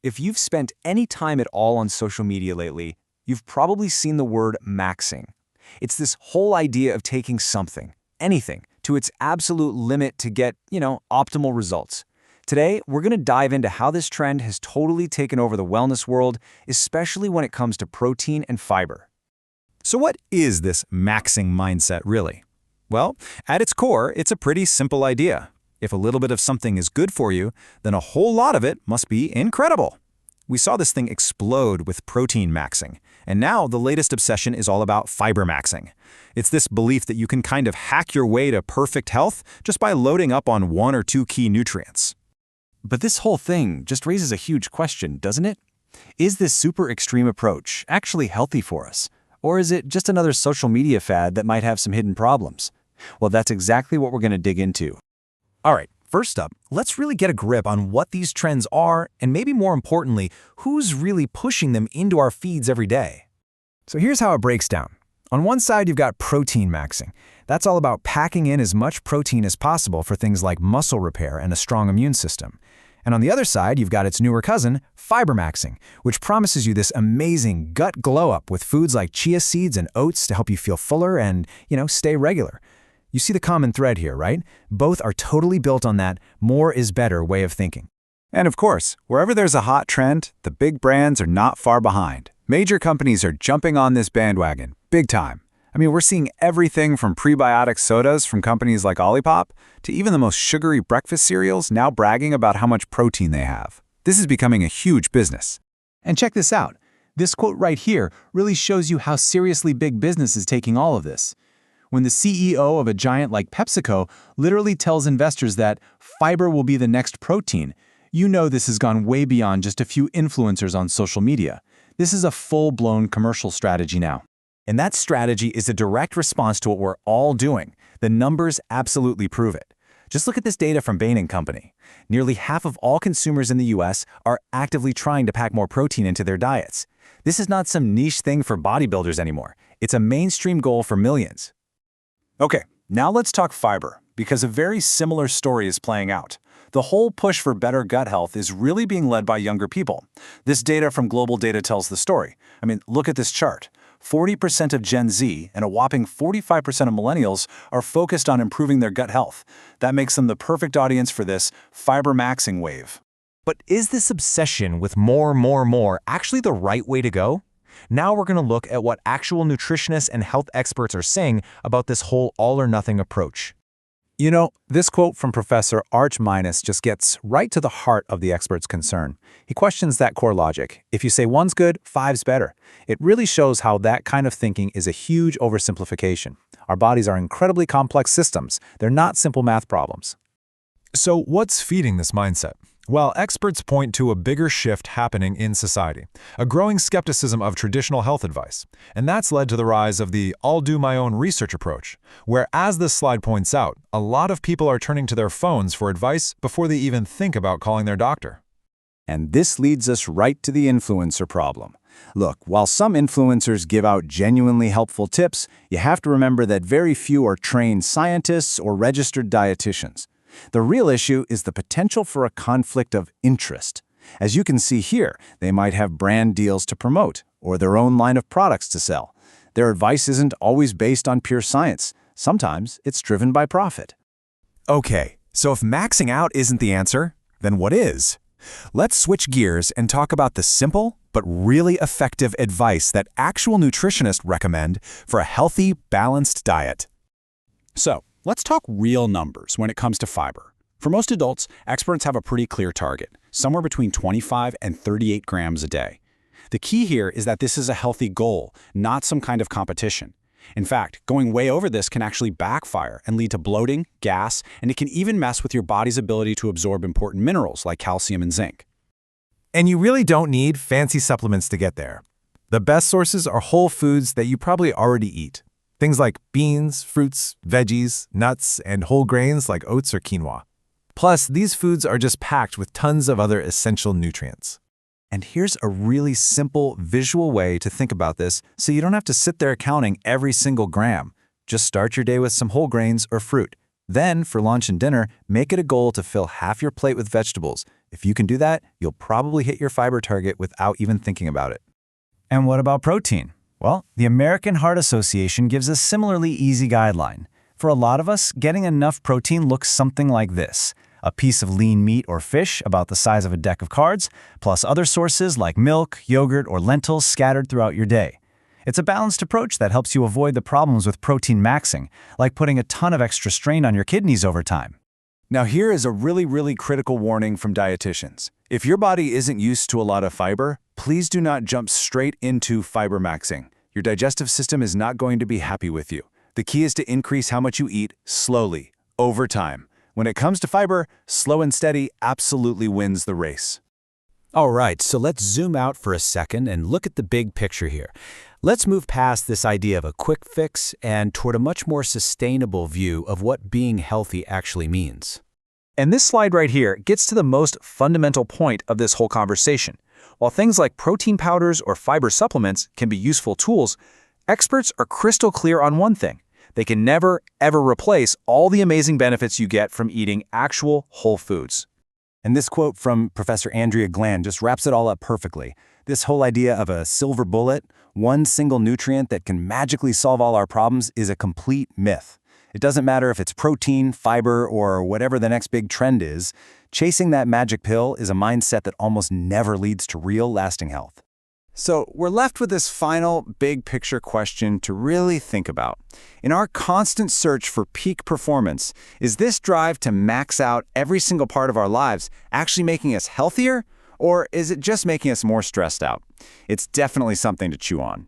If you've spent any time at all on social media lately, you've probably seen the word maxing. It's this whole idea of taking something, anything, to its absolute limit to get, optimal results. Today, we're going to dive into how this trend has totally taken over the wellness world, especially when it comes to protein and fiber. So what is this maxing mindset really? Well, at its core, it's a pretty simple idea. If a little bit of something is good for you, then a whole lot of it must be incredible. We saw this thing explode with protein maxing, and now the latest obsession is all about fiber maxing. It's this belief that you can kind of hack your way to perfect health just by loading up on one or two key nutrients. But this whole thing just raises a huge question, doesn't it? Is this super extreme approach actually healthy for us? Or is it just another social media fad that might have some hidden problems? Well, that's exactly what we're going to dig into. All right, first up, let's really get a grip on what these trends are, and maybe more importantly, who's really pushing them into our feeds every day. So here's how it breaks down. On one side, you've got protein maxing. That's all about packing in as much protein as possible for things like muscle repair and a strong immune system. And on the other side, you've got its newer cousin, fiber maxing, which promises you this amazing gut glow-up with foods like chia seeds and oats to help you feel fuller and, stay regular. You see the common thread here, right? Both are totally built on that more is better way of thinking. And of course, wherever there's a hot trend, the big brands are not far behind. Major companies are jumping on this bandwagon, big time. We're seeing everything from prebiotic sodas from companies like Olipop to even the most sugary breakfast cereals now bragging about how much protein they have. This is becoming a huge business. And check this out. This quote right here really shows you how seriously big business is taking all of this. When the CEO of a giant like PepsiCo literally tells investors that fiber will be the next protein, you know this has gone way beyond just a few influencers on social media. This is a full-blown commercial strategy now. And that strategy is a direct response to what we're all doing. The numbers absolutely prove it. Just look at this data from Bain & Company. Nearly half of all consumers in the US are actively trying to pack more protein into their diets. This is not some niche thing for bodybuilders anymore. It's a mainstream goal for millions. Okay, now let's talk fiber, because a very similar story is playing out. The whole push for better gut health is really being led by younger people. This data from Global Data tells the story. Look at this chart. 40% of Gen Z and a whopping 45% of millennials are focused on improving their gut health. That makes them the perfect audience for this fiber maxing wave. But is this obsession with more actually the right way to go? Now we're going to look at what actual nutritionists and health experts are saying about this whole all-or-nothing approach. This quote from Professor Arch Minus just gets right to the heart of the expert's concern. He questions that core logic. If you say one's good, five's better. It really shows how that kind of thinking is a huge oversimplification. Our bodies are incredibly complex systems. They're not simple math problems. So what's feeding this mindset? Well, experts point to a bigger shift happening in society, a growing skepticism of traditional health advice. And that's led to the rise of the I'll do my own research approach, where, as this slide points out, a lot of people are turning to their phones for advice before they even think about calling their doctor. And this leads us right to the influencer problem. Look, while some influencers give out genuinely helpful tips, you have to remember that very few are trained scientists or registered dietitians. The real issue is the potential for a conflict of interest. As you can see here, they might have brand deals to promote or their own line of products to sell. Their advice isn't always based on pure science. Sometimes it's driven by profit. Okay, so if maxing out isn't the answer, then what is? Let's switch gears and talk about the simple but really effective advice that actual nutritionists recommend for a healthy, balanced diet. So, let's talk real numbers when it comes to fiber. For most adults, experts have a pretty clear target, somewhere between 25 and 38 grams a day. The key here is that this is a healthy goal, not some kind of competition. In fact, going way over this can actually backfire and lead to bloating, gas, and it can even mess with your body's ability to absorb important minerals like calcium and zinc. And you really don't need fancy supplements to get there. The best sources are whole foods that you probably already eat. Things like beans, fruits, veggies, nuts, and whole grains like oats or quinoa. Plus, these foods are just packed with tons of other essential nutrients. And here's a really simple visual way to think about this so you don't have to sit there counting every single gram. Just start your day with some whole grains or fruit. Then, for lunch and dinner, make it a goal to fill half your plate with vegetables. If you can do that, you'll probably hit your fiber target without even thinking about it. And what about protein? Well, the American Heart Association gives a similarly easy guideline. For a lot of us, getting enough protein looks something like this: a piece of lean meat or fish about the size of a deck of cards, plus other sources like milk, yogurt, or lentils scattered throughout your day. It's a balanced approach that helps you avoid the problems with protein maxing, like putting a ton of extra strain on your kidneys over time. Now here is a really critical warning from dietitians. If your body isn't used to a lot of fiber, please do not jump straight into fiber maxing. Your digestive system is not going to be happy with you. The key is to increase how much you eat slowly, over time. When it comes to fiber, slow and steady absolutely wins the race. All right, so let's zoom out for a second and look at the big picture here. Let's move past this idea of a quick fix and toward a much more sustainable view of what being healthy actually means. And this slide right here gets to the most fundamental point of this whole conversation. While things like protein powders or fiber supplements can be useful tools, experts are crystal clear on one thing: they can never, ever replace all the amazing benefits you get from eating actual whole foods. And this quote from Professor Andrea Gland just wraps it all up perfectly. This whole idea of a silver bullet, one single nutrient that can magically solve all our problems, is a complete myth. It doesn't matter if it's protein, fiber, or whatever the next big trend is. Chasing that magic pill is a mindset that almost never leads to real, lasting health. So we're left with this final big picture question to really think about. In our constant search for peak performance, is this drive to max out every single part of our lives actually making us healthier, or is it just making us more stressed out? It's definitely something to chew on.